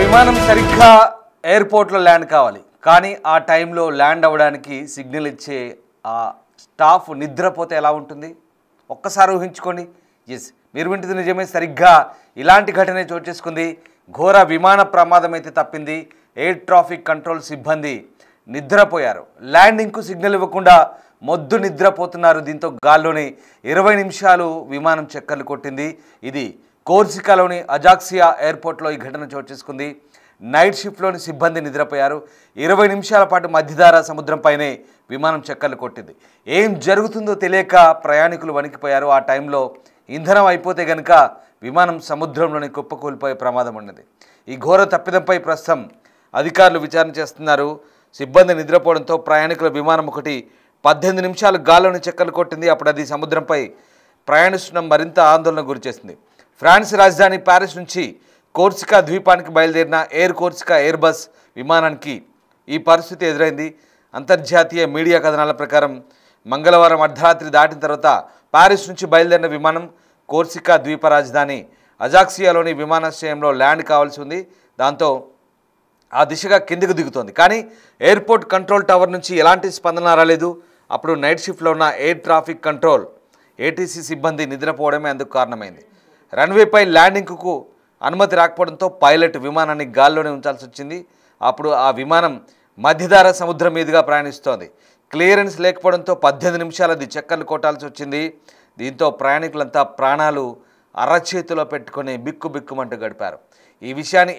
విమానం సరిగ్గా ఎయిర్పోర్ట్లో ల్యాండ్ కావాలి, కానీ ఆ టైంలో ల్యాండ్ అవ్వడానికి సిగ్నల్ ఇచ్చే ఆ స్టాఫ్ నిద్రపోతే ఎలా ఉంటుంది ఒక్కసారి ఊహించుకోండి. ఎస్, మీరు వింటుంది నిజమే. సరిగ్గా ఇలాంటి ఘటనే చోటు చేసుకుంది. ఘోర విమాన ప్రమాదం అయితే తప్పింది. ఎయిర్ ట్రాఫిక్ కంట్రోల్ సిబ్బంది నిద్రపోయారు. ల్యాండింగ్కు సిగ్నల్ ఇవ్వకుండా మొద్దు నిద్రపోతున్నారు. దీంతో గాల్లోని 20 నిమిషాలు విమానం చక్కర్లు కొట్టింది. ఇది కోర్సికాలోని అజాక్సియా ఎయిర్పోర్ట్లో ఈ ఘటన చోటు చేసుకుంది. నైట్ షిఫ్ట్లోని సిబ్బంది నిద్రపోయారు. 20 నిమిషాల పాటు మధ్యధారా సముద్రంపైనే విమానం చక్కర్లు కొట్టింది. ఏం జరుగుతుందో తెలియక ప్రయాణికులు వణికిపోయారు. ఆ టైంలో ఇంధనం అయిపోతే గనుక విమానం సముద్రంలోని కుప్పకూలిపోయే ప్రమాదం ఉన్నది. ఈ ఘోర తప్పిదంపై ప్రస్తుతం అధికారులు విచారణ చేస్తున్నారు. సిబ్బంది నిద్రపోవడంతో ప్రయాణికుల విమానం ఒకటి 18 నిమిషాలు గాల్లోని చక్కర్లు కొట్టింది. అప్పుడు అది సముద్రంపై ప్రయాణిస్తున్న మరింత ఆందోళనకు గురిచేసింది. ఫ్రాన్స్ రాజధాని ప్యారిస్ నుంచి కోర్సికా ద్వీపానికి బయలుదేరిన ఎయిర్ కోర్సికా ఎయిర్ బస్ విమానానికి ఈ పరిస్థితి ఎదురైంది. అంతర్జాతీయ మీడియా కథనాల ప్రకారం మంగళవారం అర్ధరాత్రి దాటిన తర్వాత ప్యారిస్ నుంచి బయలుదేరిన విమానం కోర్సికా ద్వీప రాజధాని అజాక్సియాలోని విమానాశ్రయంలో ల్యాండ్ కావాల్సి ఉంది. దాంతో ఆ దిశగా కిందికి దిగుతోంది. కానీ ఎయిర్పోర్ట్ కంట్రోల్ టవర్ నుంచి ఎలాంటి స్పందన రాలేదు. అప్పుడు నైట్ షిఫ్ట్లో ఉన్న ఎయిర్ ట్రాఫిక్ కంట్రోల్ ఏటీసీ సిబ్బంది నిద్రపోవడమే అందుకు కారణమైంది. రన్వేపై ల్యాండింగ్కు అనుమతి రాకపోవడంతో పైలట్ విమానాన్ని గాల్లోనే ఉంచాల్సి వచ్చింది. అప్పుడు ఆ విమానం మధ్యధార సముద్రం మీదుగా ప్రయాణిస్తోంది. క్లియరెన్స్ లేకపోవడంతో 18 నిమిషాలది చక్కర్లు కొట్టాల్సి వచ్చింది. దీంతో ప్రయాణికులంతా ప్రాణాలు అరచేతిలో పెట్టుకొని బిక్కుబిక్కుమంటూ గడిపారు. ఈ విషయాన్ని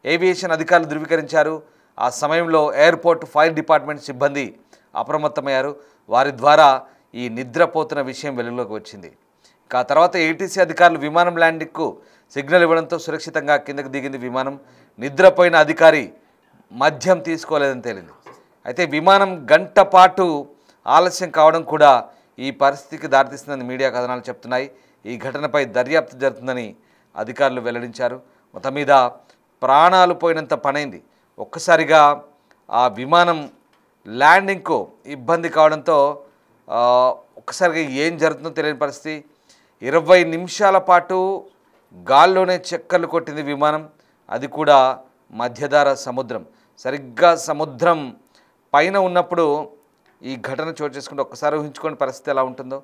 ఏవియేషన్ అధికారులు ధృవీకరించారు. ఆ సమయంలో ఎయిర్పోర్ట్ ఫైర్ డిపార్ట్మెంట్ సిబ్బంది అప్రమత్తమయ్యారు. వారి ద్వారా ఈ నిద్రపోతున్న విషయం వెలుగులోకి వచ్చింది. ఆ తర్వాత ఏటీసీ అధికారులు విమానం ల్యాండింగ్కు సిగ్నల్ ఇవ్వడంతో సురక్షితంగా కిందకు దిగింది విమానం. నిద్రపోయిన అధికారి మద్యం తీసుకోలేదని తేలింది. అయితే విమానం గంట పాటు ఆలస్యం కావడం కూడా ఈ పరిస్థితికి దారితీస్తుందని మీడియా కథనాలు చెప్తున్నాయి. ఈ ఘటనపై దర్యాప్తు జరుగుతుందని అధికారులు వెల్లడించారు. మొత్తం మీద ప్రాణాలు పోయినంత పనైంది. ఒక్కసారిగా ఆ విమానం ల్యాండింగ్కు ఇబ్బంది కావడంతో ఒక్కసారిగా ఏం జరుగుతుందో తెలియని పరిస్థితి. 20 నిమిషాల పాటు గాల్లోనే చక్కర్లు కొట్టింది విమానం. అది కూడా మధ్యధార సముద్రం. సరిగ్గా సముద్రం పైన ఉన్నప్పుడు ఈ ఘటన చోటు చేసుకుంటే ఒక్కసారి ఊహించుకోని పరిస్థితి ఎలా ఉంటుందో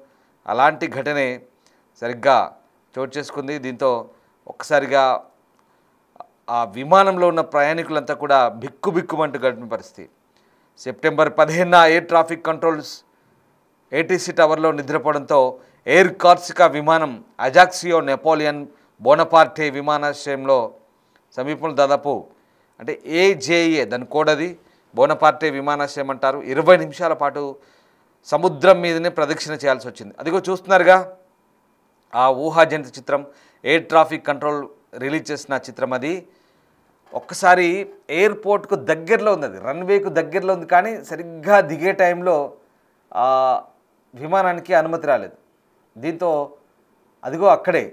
అలాంటి ఘటనే సరిగ్గా చోటు చేసుకుంది. దీంతో ఒక్కసారిగా ఆ విమానంలో ఉన్న ప్రయాణికులంతా కూడా బిక్కుబిక్కుమంటూ గడిపిన పరిస్థితి. సెప్టెంబర్ 15న ఎయిర్ ట్రాఫిక్ కంట్రోల్స్ ఏటీసీ టవర్లో నిద్రపోవడంతో ఎయిర్ కార్సికా విమానం అజాక్సియో నెపోలియన్ బోనపార్టే విమానాశ్రయంలో సమీపంలో దాదాపు అంటే ఏజేఏ దాని కోడ్ అది బోనపార్టే విమానాశ్రయం అంటారు. 20 నిమిషాల పాటు సముద్రం మీదనే ప్రదక్షిణ చేయాల్సి వచ్చింది. అదిగో చూస్తున్నారుగా ఆ ఊహాజనిత చిత్రం. ఎయిర్ ట్రాఫిక్ కంట్రోల్ రిలీజ్ చేసిన చిత్రం అది. ఒక్కసారి ఎయిర్పోర్ట్కు దగ్గరలో ఉంది, అది రన్వేకు దగ్గరలో ఉంది, కానీ సరిగ్గా దిగే టైంలో విమానానికి అనుమతి రాలేదు. దీంతో అదిగో అక్కడే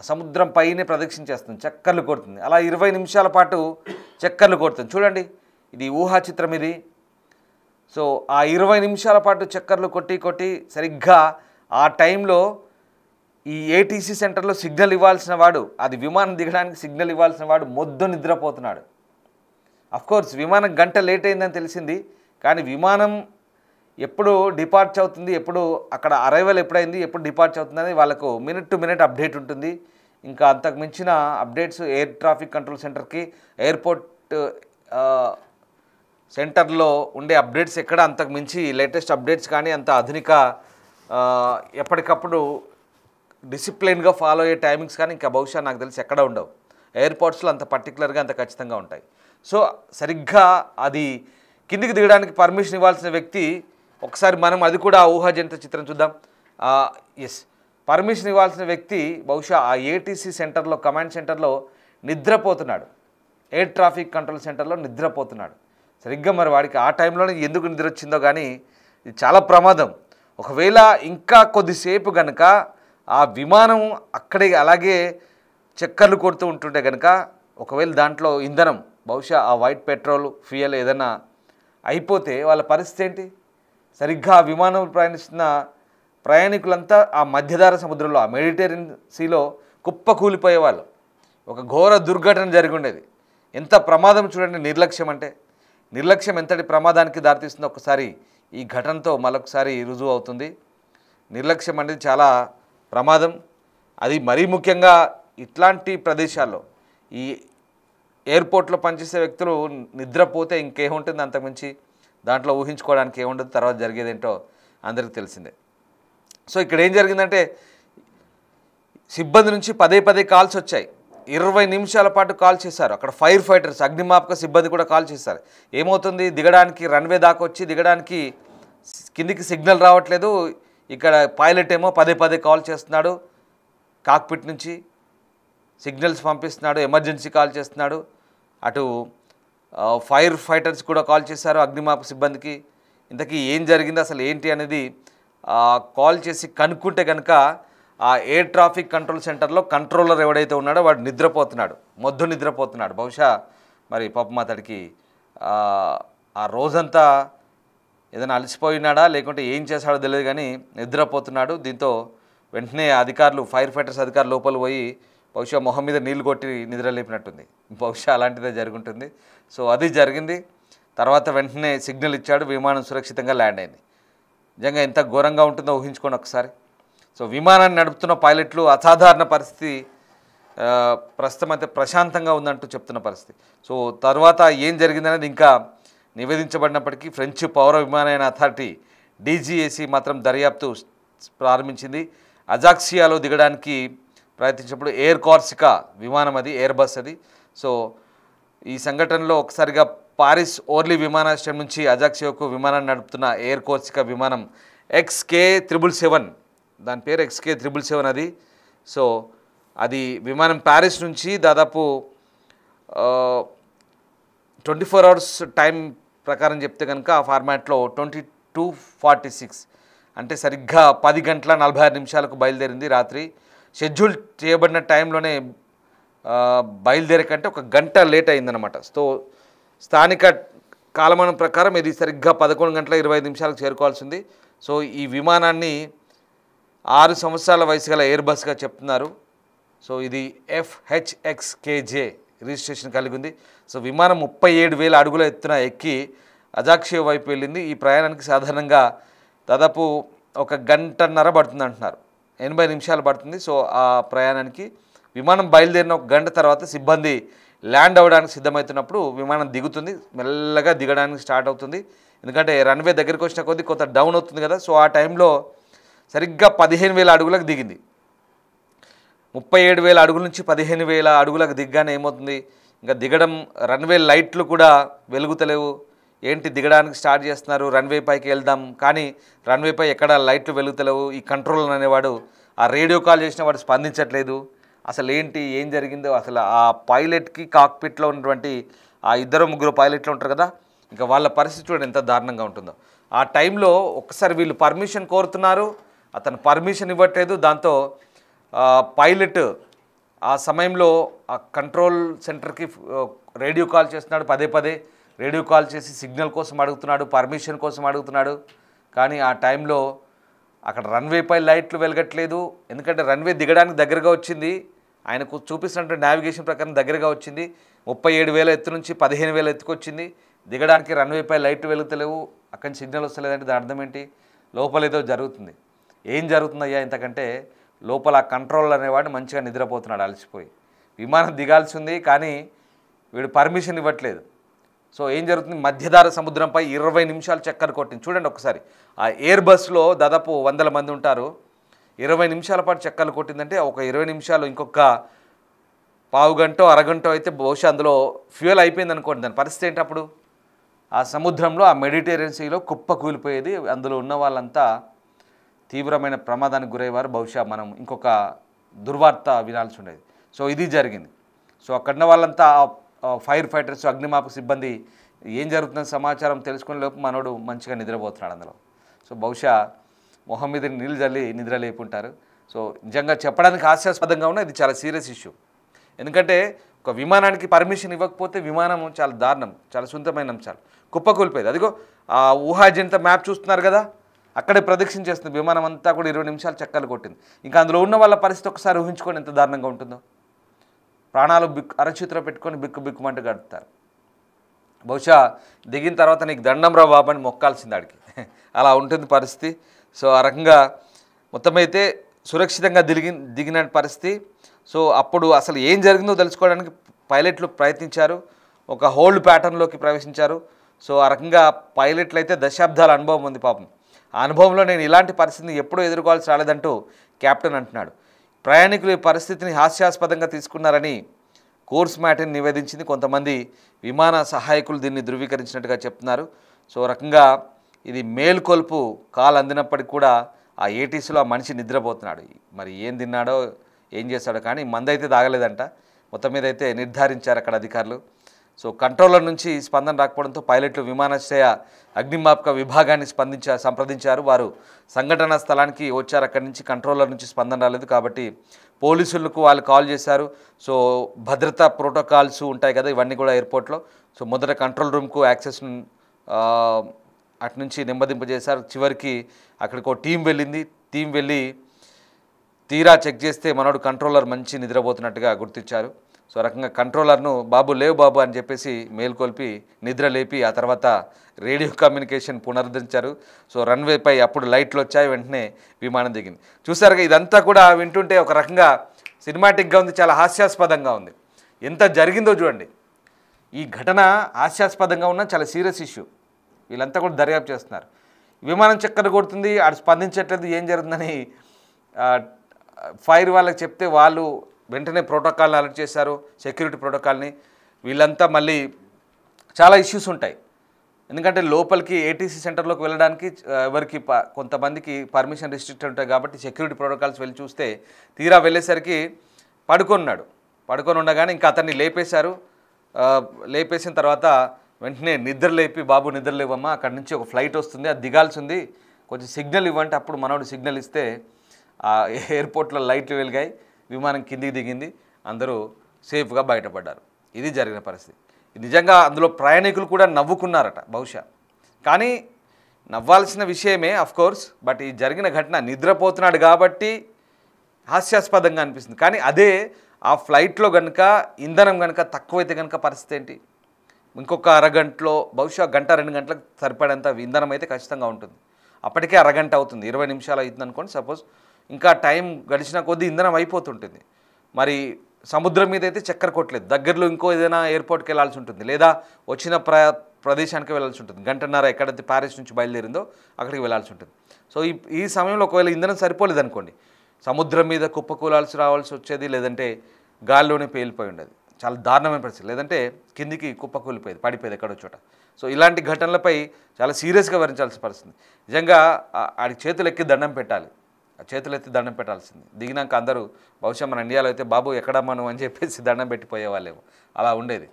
సముద్రం పైనే ప్రదక్షిణ చేస్తుంది, చక్కర్లు కొడుతుంది. అలా 20 నిమిషాల పాటు చక్కర్లు కొడుతుంది. చూడండి, ఇది ఊహా చిత్రం ఇది. సో ఆ 20 నిమిషాల పాటు చక్కర్లు కొట్టి సరిగ్గా ఆ టైంలో ఈ ఏటీసీ సెంటర్లో సిగ్నల్ ఇవ్వాల్సిన వాడు, అది విమానం దిగడానికి సిగ్నల్ ఇవ్వాల్సిన వాడు మొద్దు నిద్రపోతున్నాడు. అఫ్కోర్స్ విమానం గంట లేట్ అయిందని తెలిసింది, కానీ విమానం ఎప్పుడు డిపార్చ్ అవుతుంది, ఎప్పుడు అక్కడ అరైవల్ ఎప్పుడైంది, ఎప్పుడు డిపార్చ్ అవుతుంది అనేది వాళ్ళకు మినిట్ టు మినిట్ అప్డేట్ ఉంటుంది. ఇంకా అంతకు మించిన అప్డేట్స్ ఎయిర్ ట్రాఫిక్ కంట్రోల్ సెంటర్కి, ఎయిర్పోర్ట్ సెంటర్లో ఉండే అప్డేట్స్ ఎక్కడ అంతకు మించి లేటెస్ట్ అప్డేట్స్ కానీ అంత ఆధునిక ఎప్పటికప్పుడు డిసిప్లిన్గా ఫాలో అయ్యే టైమింగ్స్ కానీ ఇంకా బహుశా నాకు తెలిసి ఎక్కడ ఉండవు. ఎయిర్పోర్ట్స్లో అంత పర్టికులర్గా అంత ఖచ్చితంగా ఉంటాయి. సో సరిగ్గా అది కిందికి దిగడానికి పర్మిషన్ ఇవ్వాల్సిన వ్యక్తి, ఒకసారి మనం అది కూడా ఊహాజనిత చిత్రం చూద్దాం. ఎస్, పర్మిషన్ ఇవ్వాల్సిన వ్యక్తి బహుశా ఆ ఏటీసీ సెంటర్లో, కమాండ్ సెంటర్లో నిద్రపోతున్నాడు. ఎయిర్ ట్రాఫిక్ కంట్రోల్ సెంటర్లో నిద్రపోతున్నాడు. సరిగ్గా మరి వాడికి ఆ టైంలోనే ఎందుకు నిద్ర వచ్చిందో కానీ ఇది చాలా ప్రమాదం. ఒకవేళ ఇంకా కొద్దిసేపు కనుక ఆ విమానం అక్కడే అలాగే చక్కర్లు కొడుతూ ఉంటుంటే కనుక, ఒకవేళ దాంట్లో ఇంధనం బహుశా ఆ వైట్ పెట్రోల్ ఫ్యూయల్ ఏదైనా అయిపోతే వాళ్ళ పరిస్థితి ఏంటి? సరిగ్గా ఆ విమానం ప్రయాణిస్తున్న ప్రయాణికులంతా ఆ మధ్యధార సముద్రంలో, ఆ మెడిటరేనియన్ సీలో కుప్పకూలిపోయేవాళ్ళు. ఒక ఘోర దుర్ఘటన జరిగి ఉండేది. ఎంత ప్రమాదం చూడండి. నిర్లక్ష్యం అంటే నిర్లక్ష్యం ఎంతటి ప్రమాదానికి దారితీస్తుందో ఒకసారి ఈ ఘటనతో మరొకసారి రుజువు అవుతుంది. నిర్లక్ష్యం అనేది చాలా ప్రమాదం. అది మరీ ముఖ్యంగా ఇట్లాంటి ప్రదేశాల్లో ఈ ఎయిర్పోర్ట్లో పనిచేసే వ్యక్తులు నిద్రపోతే ఇంకేముంటుంది అంతకుమించి దాంట్లో ఊహించుకోవడానికి ఏముండదు. తర్వాత జరిగేదేంటో అందరికీ తెలిసిందే. సో ఇక్కడ ఏం జరిగిందంటే సిబ్బంది నుంచి పదే కాల్స్ వచ్చాయి. 20 నిమిషాల పాటు కాల్ చేశారు. అక్కడ ఫైర్ ఫైటర్స్ అగ్నిమాపక సిబ్బంది కూడా కాల్ చేశారు. ఏమవుతుంది, దిగడానికి రన్వే దాకా వచ్చి దిగడానికి కిందికి సిగ్నల్ రావట్లేదు. ఇక్కడ పైలట్ ఏమో పదే కాల్ చేస్తున్నాడు, కాక్పిట్ నుంచి సిగ్నల్స్ పంపిస్తున్నాడు, ఎమర్జెన్సీ కాల్ చేస్తున్నాడు. అటు ఫైర్ ఫైటర్స్ కూడా కాల్ చేశారు అగ్నిమాపక సిబ్బందికి. ఇంతకీ ఏం జరిగింది అసలు ఏంటి అనేది కాల్ చేసి కనుక్కుంటే కనుక ఆ ఎయిర్ ట్రాఫిక్ కంట్రోల్ సెంటర్లో కంట్రోలర్ ఎవడైతే ఉన్నాడో వాడు నిద్రపోతున్నాడు, మొద్దు నిద్రపోతున్నాడు. బహుశా మరి పాపం అతడికి ఆ రోజంతా ఏదైనా అలసిపోయినాడా లేకుంటే ఏం చేశాడో తెలియదు కానీ నిద్రపోతున్నాడు. దీంతో వెంటనే అధికారులు ఫైర్ ఫైటర్స్ అధికారులు లోపల పోయి బహుశా మొహం మీద నీళ్లు కొట్టి నిద్ర లేపినట్టుంది. బహుశా అలాంటిదే జరుగుంటుంది. సో అది జరిగింది. తర్వాత వెంటనే సిగ్నల్ ఇచ్చాడు, విమానం సురక్షితంగా ల్యాండ్ అయింది. నిజంగా ఎంత ఘోరంగా ఉంటుందో ఊహించుకోండి ఒకసారి. సో విమానాన్ని నడుపుతున్న పైలట్లు అసాధారణ పరిస్థితి, ప్రస్తుతం అయితే ప్రశాంతంగా ఉందంటూ చెప్తున్న పరిస్థితి. సో తర్వాత ఏం జరిగిందనేది ఇంకా నివేదించబడినప్పటికీ ఫ్రెంచ్ పౌర విమానయాన అథారిటీ డీజీఏసీ మాత్రం దర్యాప్తు ప్రారంభించింది. అజాక్సియాలో దిగడానికి ప్రయత్నించినప్పుడు ఎయిర్ కార్సికా విమానం, అది ఎయిర్ బస్ అది. సో ఈ సంఘటనలో ఒకసారిగా పారిస్ ఓర్లీ విమానాశ్రయం నుంచి అజాక్సియాకు విమానాన్ని నడుపుతున్న ఎయిర్ కార్సికా విమానం XK777, దాని పేరు XK777 అది. సో అది విమానం ప్యారిస్ నుంచి దాదాపు 24 అవర్స్ టైం ప్రకారం చెప్తే కనుక ఆ ఫార్మాట్లో 22:46 అంటే సరిగ్గా 10 గంటల 46 నిమిషాలకు బయలుదేరింది రాత్రి. షెడ్యూల్ చేయబడిన టైంలోనే బయలుదేరకంటే 1 గంట లేట్ అయిందనమాట. సో స్థానిక కాలమానం ప్రకారం ఇది సరిగ్గా 11 గంటల 25 నిమిషాలకు చేరుకోవాల్సింది. సో ఈ విమానాన్ని 6 సంవత్సరాల వయసు గల ఎయిర్ బస్గా చెప్తున్నారు. సో ఇది FHXKJ రిజిస్ట్రేషన్ కలిగి ఉంది. సో విమానం 37,000 అడుగుల ఎత్తున ఎక్కి అజాక్సియా వైపు వెళ్ళింది. ఈ ప్రయాణానికి సాధారణంగా దాదాపు 1 గంటన్నర పడుతుంది అంటున్నారు, 80 నిమిషాలు పడుతుంది. సో ఆ ప్రయాణానికి విమానం బయలుదేరిన 1 గంట తర్వాత సిబ్బంది ల్యాండ్ అవ్వడానికి సిద్ధమవుతున్నప్పుడు విమానం దిగుతుంది, మెల్లగా దిగడానికి స్టార్ట్ అవుతుంది. ఎందుకంటే రన్వే దగ్గరికి వచ్చిన కొద్దీ కొంత డౌన్ అవుతుంది కదా. సో ఆ టైంలో సరిగ్గా 15,000 అడుగులకు దిగింది. 37,000 అడుగుల నుంచి 15,000 అడుగులకు దిగ్గానే ఏమవుతుంది, ఇంకా దిగడం, రన్వే లైట్లు కూడా వెలుగుతలేవు. ఏంటి దిగడానికి స్టార్ట్ చేస్తున్నారు, రన్వే పైకి వెళ్దాం, కానీ రన్వే పై ఎక్కడ లైట్లు వెలుగుతలేవు. ఈ కంట్రోలర్ అనేవాడు ఆ రేడియో కాల్ చేసిన వాడు స్పందించట్లేదు. అసలు ఏంటి, ఏం జరిగిందో అసలు ఆ పైలట్కి కాక్పిట్లో ఉన్నటువంటి ఆ 2-3 పైలట్లు ఉంటారు కదా, ఇంకా వాళ్ళ పరిస్థితి చూడండి ఎంత దారుణంగా ఉంటుందో. ఆ టైంలో ఒక్కసారి వీళ్ళు పర్మిషన్ కోరుతున్నారు, అతను పర్మిషన్ ఇవ్వట్లేదు. దాంతో పైలట్ ఆ సమయంలో ఆ కంట్రోల్ సెంటర్కి రేడియో కాల్ చేస్తున్నాడు, పదే రేడియో కాల్ చేసి సిగ్నల్ కోసం అడుగుతున్నాడు, పర్మిషన్ కోసం అడుగుతున్నాడు. కానీ ఆ టైంలో అక్కడ రన్వేపై లైట్లు వెలగట్లేదు. ఎందుకంటే రన్వే దిగడానికి దగ్గరగా వచ్చింది, ఆయనకు చూపిస్తున్నట్టు నావిగేషన్ ప్రకారం దగ్గరగా వచ్చింది. 37,000 ఎత్తు నుంచి 15,000 ఎత్తుకు వచ్చింది. దిగడానికి రన్వేపై లైట్లు వెలుగుతలేవు, అక్కడి నుంచి సిగ్నల్ వస్తలేదంటే దాని అర్థం ఏంటి, లోపలేదో జరుగుతుంది. ఏం జరుగుతుందయ్యా ఇంతకంటే, లోపల కంట్రోల్ అనేవాడు మంచిగా నిద్రపోతున్నాడు అలసిపోయి. విమానం దిగాల్సి ఉంది కానీ వీడు పర్మిషన్ ఇవ్వట్లేదు. సో ఏం జరుగుతుంది, మధ్యధార సముద్రంపై 20 నిమిషాలు చక్కర్ కొట్టింది. చూడండి ఒకసారి, ఆ ఎయిర్ బస్లో దాదాపు 100 మంది ఉంటారు. 20 నిమిషాల పాటు చక్కర్లు కొట్టిందంటే ఒక 20 నిమిషాలు, ఇంకొక పావు గంట అరగంట అయితే బహుశా అందులో ఫ్యూయల్ అయిపోయింది అనుకోండి. దాని పరిస్థితి ఏంటి అప్పుడు, ఆ సముద్రంలో ఆ మెడిటేరియన్ సీలో కుప్ప కూలిపోయేది. అందులో ఉన్న వాళ్ళంతా తీవ్రమైన ప్రమాదానికి గురయ్యేవారు. బహుశా మనం ఇంకొక దుర్వార్త వినాల్సి ఉండేది. సో ఇది జరిగింది. సో అక్కడున్న వాళ్ళంతా ఫైర్ ఫైటర్స్, అగ్నిమాపక సిబ్బంది ఏం జరుగుతుందని సమాచారం తెలుసుకునే లోపు మనోడు మంచిగా నిద్రపోతున్నాడు అందులో. సో బహుశా మొహం మీద నీళ్ళు జల్లి నిద్ర లేపుంటారు. సో నిజంగా చెప్పడానికి హాస్యాస్పదంగా ఉన్న ఇది చాలా సీరియస్ ఇష్యూ. ఎందుకంటే ఒక విమానానికి పర్మిషన్ ఇవ్వకపోతే విమానం చాలా దారుణం, చాలా సున్నితమైన అంశాలు కుప్పకూలిపోయేది. అదిగో ఆ ఊహాజనిత మ్యాప్ చూస్తున్నారు కదా, అక్కడే ప్రదక్షిణ చేస్తుంది విమానం అంతా కూడా 20 నిమిషాలు చక్కర్లు కొట్టింది. ఇంకా అందులో ఉన్న వాళ్ళ పరిస్థితి ఒకసారి ఊహించుకొని ఎంత దారుణంగా ఉంటుందో. ప్రాణాలు అరచేతిలో పెట్టుకొని బిక్కుమంటూ గడుపుతారు. బహుశా దిగిన తర్వాత నీకు దండం రా బాబు అని మొక్కాల్సింది ఆడికి. అలా ఉంటుంది పరిస్థితి. సో ఆ రకంగా మొత్తమైతే సురక్షితంగా దిగిన పరిస్థితి. సో అప్పుడు అసలు ఏం జరిగిందో తెలుసుకోవడానికి పైలట్లు ప్రయత్నించారు, ఒక హోల్డ్ ప్యాటర్న్లోకి ప్రవేశించారు. సో ఆ రకంగా పైలట్లు అయితే దశాబ్దాల అనుభవం ఉంది పాపం. ఆ అనుభవంలో నేను ఇలాంటి పరిస్థితిని ఎప్పుడూ ఎదుర్కోవాల్సి రాలేదంటూ కెప్టెన్ అంటున్నాడు. ప్రయాణికులు ఈ పరిస్థితిని హాస్యాస్పదంగా తీసుకున్నారని కోర్స్ మ్యాట్ని నివేదించింది. కొంతమంది విమాన సహాయకులు దీన్ని ధృవీకరించినట్టుగా చెప్తున్నారు. సో రకంగా ఇది మేల్కొల్పు కాల్ అందినప్పటికీ కూడా ఆ ఏటీసీలో ఆ మనిషి నిద్రపోతున్నాడు. మరి ఏం తిన్నాడో ఏం చేశాడో కానీ మందైతే తాగలేదంట. మొత్తం మీద అయితే నిర్ధారించారు అక్కడ అధికారులు. సో కంట్రోలర్ నుంచి స్పందన రాకపోవడంతో పైలట్లు విమానాశ్రయ అగ్నిమాపక విభాగాన్ని సంప్రదించారు. వారు సంఘటనా స్థలానికి వచ్చారు. అక్కడి నుంచి కంట్రోలర్ నుంచి స్పందన రాలేదు కాబట్టి పోలీసులకు వాళ్ళు కాల్ చేశారు. సో భద్రతా ప్రోటోకాల్స్ ఉంటాయి కదా, ఇవన్నీ కూడా ఎయిర్పోర్ట్లో. సో మొదట కంట్రోల్ రూమ్కు యాక్సెస్ అటు నుంచి నెమ్మదింపజేశారు. చివరికి అక్కడికి ఒక టీం వెళ్ళింది. టీం వెళ్ళి తీరా చెక్ చేస్తే మనోడు కంట్రోలర్ మంచి నిద్రపోతున్నట్టుగా గుర్తించారు. సో రకంగా కంట్రోలర్ను బాబు లేవు బాబు అని చెప్పేసి మేల్కొల్పి నిద్ర లేపి ఆ తర్వాత రేడియో కమ్యూనికేషన్ పునరుద్ధరించారు. సో రన్వేపై అప్పుడు లైట్లు వచ్చాయి, వెంటనే విమానం దిగింది. చూసారుగా, ఇదంతా కూడా వింటుంటే ఒక రకంగా సినిమాటిక్గా ఉంది, చాలా హాస్యాస్పదంగా ఉంది. ఎంత జరిగిందో చూడండి. ఈ ఘటన హాస్యాస్పదంగా ఉన్న చాలా సీరియస్ ఇష్యూ. వీళ్ళంతా కూడా దర్యాప్తు చేస్తున్నారు. విమానం చక్కర కొడుతుంది, ఆడు స్పందించట్లేదు, ఏం జరుగుతుందని ఫైర్ వాళ్ళకి చెప్తే వాళ్ళు వెంటనే ప్రోటోకాల్ని అలర్ట్ చేశారు, సెక్యూరిటీ ప్రోటోకాల్ని. వీళ్ళంతా మళ్ళీ చాలా ఇష్యూస్ ఉంటాయి. ఎందుకంటే లోపలికి ఏటీసీ సెంటర్లోకి వెళ్ళడానికి ఎవరికి కొంతమందికి పర్మిషన్ రిస్ట్రిక్ట్ ఉంటాయి కాబట్టి సెక్యూరిటీ ప్రోటోకాల్స్ వెళ్ళి చూస్తే తీరా వెళ్ళేసరికి పడుకొని ఉండగానే ఇంకా అతన్ని లేపేశారు. లేపేసిన తర్వాత వెంటనే నిద్ర లేపి బాబు నిద్ర లేవమ్మా, అక్కడి నుంచి ఒక ఫ్లైట్ వస్తుంది, అది దిగాల్సి ఉంది, కొంచెం సిగ్నల్ ఇవ్వంటే అప్పుడు మనోడు సిగ్నల్ ఇస్తే ఆ ఎయిర్పోర్ట్లో లైట్లు వెలిగాయి, విమానం కిందికి దిగింది, అందరూ సేఫ్గా బయటపడ్డారు. ఇది జరిగిన పరిస్థితి. నిజంగా అందులో ప్రయాణికులు కూడా నవ్వుకున్నారట బహుశా. కానీ నవ్వాల్సిన విషయమే కోర్స్. బట్ ఈ జరిగిన ఘటన నిద్రపోతున్నాడు కాబట్టి హాస్యాస్పదంగా అనిపిస్తుంది. కానీ అదే ఆ ఫ్లైట్లో కనుక ఇంధనం కనుక తక్కువైతే కనుక పరిస్థితి ఏంటి? ఇంకొక అరగంటలో బహుశా గంట 2 గంటలకు సరిపడేంత ఇంధనం అయితే ఖచ్చితంగా ఉంటుంది. అప్పటికే అరగంట అవుతుంది, 20 నిమిషాలు అవుతుంది అనుకోండి సపోజ్. ఇంకా టైం గడిచిన కొద్దీ ఇంధనం అయిపోతుంటుంది. మరి సముద్రం మీద అయితే చక్కర కొట్టలేదు, దగ్గరలో ఇంకో ఏదైనా ఎయిర్పోర్ట్కి వెళ్ళాల్సి ఉంటుంది, లేదా వచ్చిన ప్రదేశానికి వెళ్ళాల్సి ఉంటుంది. గంటన్నర ఎక్కడైతే ప్యారిస్ నుంచి బయలుదేరిందో అక్కడికి వెళ్ళాల్సి ఉంటుంది. సో ఈ సమయంలో ఒకవేళ ఇంధనం సరిపోలేదు అనుకోండి, సముద్రం మీద కుప్పకూలాల్సి రావాల్సి వచ్చేది, లేదంటే గాల్లోనే పేలిపోయి ఉండేది. చాలా దారుణమైన పరిస్థితి. లేదంటే కిందికి కుప్పకూలిపోయేది, పడిపోయేది ఎక్కడో చోట. సో ఇలాంటి ఘటనలపై చాలా సీరియస్గా వివరించాల్సిన పరిస్థితి. నిజంగా ఆడి చేతులు ఎక్కి దండం పెట్టాలి, చేతులు ఎత్తి దండం పెట్టాల్సింది. దిగినాక అందరూ బహుశా మన ఇండియాలో అయితే బాబు ఎక్కడమ్మా నువ్వు అని చెప్పేసి దండం పెట్టిపోయేవాళ్ళేమో, అలా ఉండేది.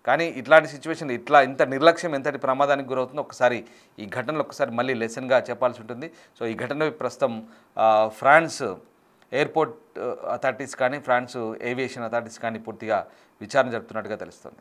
కానీ ఇట్లాంటి సిచ్యువేషన్ ఇంత నిర్లక్ష్యం ఎంతటి ప్రమాదానికి గురవుతుందో ఒకసారి ఈ ఘటనలో ఒకసారి మళ్ళీ లెసన్గా చెప్పాల్సి ఉంటుంది. సో ఈ ఘటన ప్రస్తుతం ఫ్రాన్స్ ఎయిర్పోర్ట్ అథారిటీస్ కానీ ఫ్రాన్స్ ఏవియేషన్ అథారిటీస్ కానీ పూర్తిగా విచారణ జరుపుతున్నట్టుగా తెలుస్తుంది.